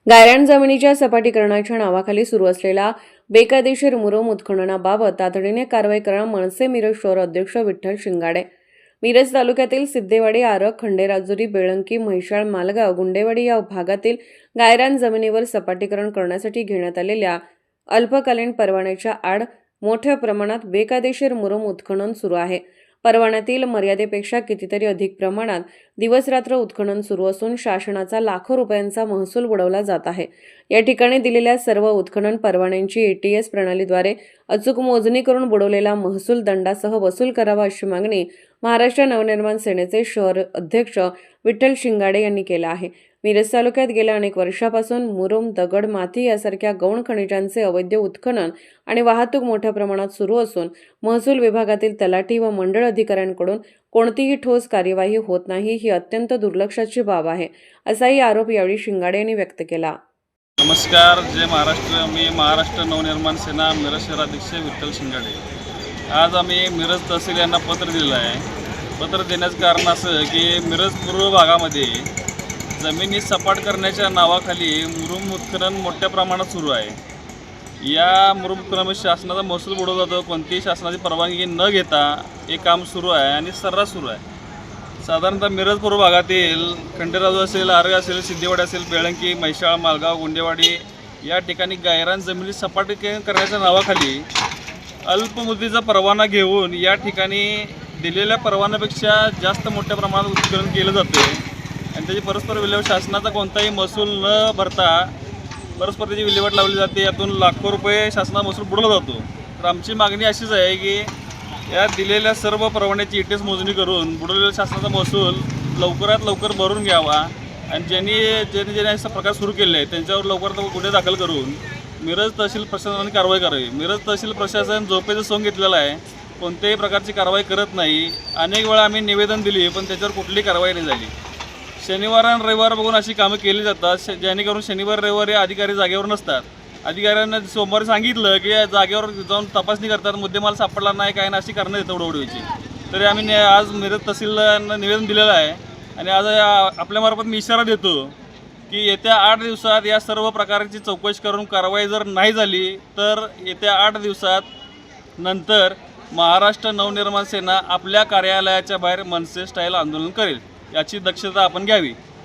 गायरान जमिनीच्या सपाटीकरणाच्या नावाखाली सुरू असलेल्या बेकायदेशीर मुरुम उत्खननाबाबत तातडीने कारवाई करा मनसे मिरज शहर अध्यक्ष विठ्ठल शिंगाडे। मिरज तालुक्यातील सिद्धेवाडी, आरक, खंडेराजुरी, बेळंकी, म्हैसाळ, मालगाव, गुंडेवाडी या भागातील गायरान जमिनीवर सपाटीकरण करण्यासाठी घेण्यात आलेल्या अल्पकालीन परवान्याच्या आड मोठ्या प्रमाणात बेकायदेशीर मुरुम उत्खनन सुरू आहे। परवान्यातील मर्यादेपेक्षा कितीतरी अधिक प्रमाणात दिवसरात्र उत्खनन सुरू असून शासनाचा लाखो रुपयांचा महसूल बुडवला जात आहे। या ठिकाणी दिलेल्या सर्व उत्खनन परवान्यांची ATS प्रणालीद्वारे अचूक मोजणी करून बुडवलेला महसूल दंडासह वसूल करावा अशी मागणी महाराष्ट्र नवनिर्माण सेनेचे शहर अध्यक्ष विठ्ठल शिंगाडे यांनी केला आहे। मिरज तालुक्यात गेल्या अनेक वर्षापासून मुरुम, दगड, माती यासारख्या गौण खनिजांचे अवैध उत्खनन आणि वाहतूक मोठ्या प्रमाणात सुरू असून महसूल विभागातील तलाठी व मंडळ अधिकाऱ्यांकडून कोणतीही ठोस कार्यवाही होत नाही, ही अत्यंत दुर्लक्षाची बाब आहे, असाही आरोप यावेळी शिंगाडे यांनी व्यक्त केला। नमस्कार, जय महाराष्ट्र। मी महाराष्ट्र नवनिर्माण सेना मिरज शहराध्यक्ष विठ्ठल शिंगाडे। आज आम्ही मिरज तहसील यांना पत्र दिलं आहे। पत्र देण्याचं कारण असं की मिरज पूर्व भागामध्ये जमिनी सपाट करण्याच्या नावाखाली मुरुम उत्खनन मोठ्या प्रमाणात सुरू आहे। या मुरुम उत्खननामध्ये शासनाचा महसूल बुडवला जातो। कोणतीही शासनाची परवानगी न घेता हे काम सुरू आहे आणि सर्रास सुरू आहे। साधारणतः मिरज पूर्व भागातील खंडेराजू असेल, आरग असेल, सिद्धेवाडी असेल, बेळंकी, म्हैसाळ, मालगाव, गुंडेवाडी या ठिकाणी गायरान जमिनी सपाटीकरण करण्याच्या नावाखाली अल्पमुदतीचा परवाना घेऊन या ठिकाणी दिलेल्या परवान्यापेक्षा जास्त मोठ्या प्रमाणात उत्खनन केलं जाते आणि त्याची परस्पर विल्हेवाट शासनाचा कोणताही महसूल न भरता परस्पर त्याची विल्हेवाट लावली जाते। यातून लाखो रुपये शासनाचा महसूल बुडवला जातो। तर आमची मागणी अशीच आहे की या दिलेल्या सर्व परवान्याची ATS मोजणी करून बुडवलेला शासनाचा महसूल लवकरात लवकर भरून घ्यावा आणि ज्यांनी असा प्रकार सुरू केले आहे त्यांच्यावर लवकरात लवकर गुन्हे दाखल करून मिरज तहसील प्रशासनाने कारवाई करावी। मिरज तहसील प्रशासन झोपेचं सोंग घेतलेलं आहे, कोणत्याही प्रकारची कारवाई करत नाही। अनेक वेळा आम्ही निवेदन दिली पण त्याच्यावर कुठलीही कारवाई नाही झाली। शनिवार आणि रविवार बघून अशी कामं केली जातात जेणेकरून शनिवार रविवारी अधिकारी जागेवर नसतात। अधिकाऱ्यांना सोमवारी सांगितलं की जागेवर जाऊन तपासणी करतात, मुद्देमाल सापडला नाही काय नाही अशी कारणं येतात उडवडीची। तरी आम्ही आज मिरज तहसीलला निवेदन दिलेलं आहे आणि आज आपल्यामार्फत मी इशारा देतो की येत्या 8 दिवसात या सर्व प्रकारची चौकशी करून कारवाई जर नाही झाली तर येत्या 8 दिवसात नंतर महाराष्ट्र नवनिर्माण सेना आपल्या कार्यालयाच्या बाहेर मनसे स्टाईल आंदोलन करेल। याची दक्षता आपण घ्यावी।